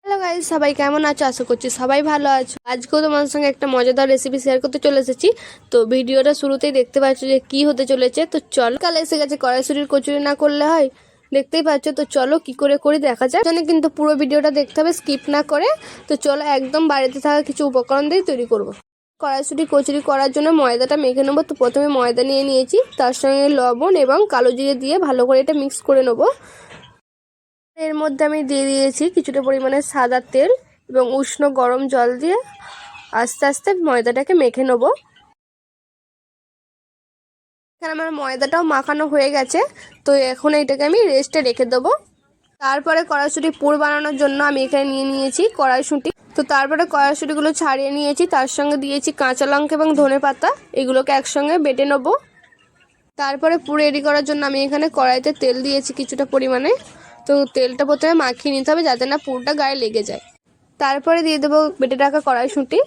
Hello guys, সবাই কেমন আছো? আশা করছি সবাই ভালো আছো। আজকেও তোমাদের সঙ্গে একটা মজাদার রেসিপি শেয়ার করতে চলে এসেছি। তো ভিডিওটা শুরুতেই দেখতে পাচ্ছ যে কি হতে চলেছে। তো চল, কাল এসে গেছে, কড়াইশুঁটির কচুরি না করলে হয়, দেখতেই পাচ্ছ। তো চলো কি করে করি দেখা যায়। জন্য কিন্তু পুরো ভিডিওটা দেখতে হবে, স্কিপ না করে। তো চলো একদম বাড়িতে থাকা কিছু উপকরণ দিয়ে তৈরি করব। কড়াইশুঁটি কচুরি করার জন্য ময়দাটা মেখে নেবো। তো প্রথমে ময়দা নিয়ে নিয়েছি, তার সঙ্গে লবণ এবং কালো জিরে দিয়ে ভালো করে এটা মিক্স করে নেবো। এর মধ্যে আমি দিয়ে দিয়েছি কিছুটা পরিমাণে সাদা তেল এবং উষ্ণ গরম জল দিয়ে আস্তে আস্তে ময়দাটাকে মেখে নেব। এখানে আমার ময়দাটাও মাখানো হয়ে গেছে। তো এখন এইটাকে আমি রেস্টে রেখে দেবো। তারপরে কড়াইশুঁটি পুর বানানোর জন্য আমি এখানে নিয়ে নিয়েছি কড়াইশুঁটি। তো তারপরে কড়াইশুঁটিগুলো ছাড়িয়ে নিয়েছি, তার সঙ্গে দিয়েছি কাঁচা লঙ্কা এবং ধনে পাতা, এগুলোকে একসঙ্গে বেটে নেবো। তারপরে পুর রেডি করার জন্য আমি এখানে কড়াইতে তেল দিয়েছি কিছুটা পরিমাণে। তো তেলটা প্রথমে মাখিয়ে নিতে হবে যাতে না পুরটা গায়ে লেগে যায়। তারপরে দিয়ে দেবো বেটে রাখা কড়াইশুঁটি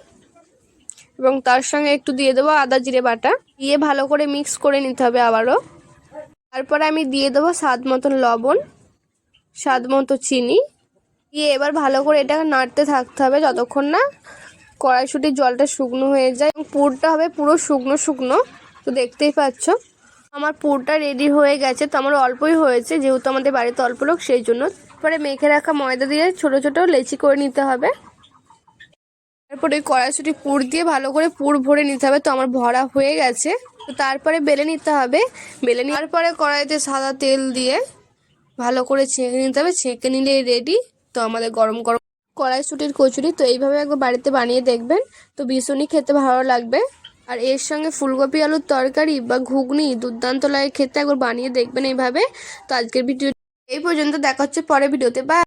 এবং তার সঙ্গে একটু দিয়ে দেবো আদা জিরে বাটা, দিয়ে ভালো করে মিক্স করে নিতে হবে আবারও। তারপরে আমি দিয়ে দেবো স্বাদ মতন লবণ, স্বাদ মতো চিনি দিয়ে এবার ভালো করে এটা নাড়তে থাকতে হবে যতক্ষণ না কড়াইশুঁটির জলটা শুকনো হয়ে যায় এবং পুরটা হবে পুরো শুকনো শুকনো। তো দেখতেই পাচ্ছ আমার পুরটা রেডি হয়ে গেছে। তো আমার অল্পই হয়েছে, যেহেতু আমাদের বাড়িতে অল্প লোক সেই জন্য। তারপরে মেখে রাখা ময়দা দিয়ে ছোট ছোট লেচি করে নিতে হবে। তারপরে কড়াইশুঁটি পুর দিয়ে ভালো করে পুর ভরে নিতে হবে। তো আমার ভরা হয়ে গেছে। তো তারপরে বেলে নিতে হবে। তারপরে কড়াইতে সাদা তেল দিয়ে ভালো করে ছেঁকে নিতে হবে। ছেঁকে নিলে রেডি তো আমাদের গরম গরম কড়াইশুঁটির কচুরি। তো এইভাবে একবার বাড়িতে বানিয়ে দেখবেন, তো ভীষণই খেতে ভালো লাগবে। আর এর সঙ্গে ফুলকপি আলুর তরকারি বা ঘুগনি দুর্দান্ত লাগে খেতে, একবার বানিয়ে দেখবেন এইভাবে। তো আজকের ভিডিও এই পর্যন্ত, দেখা হচ্ছে পরের ভিডিওতে। বাই।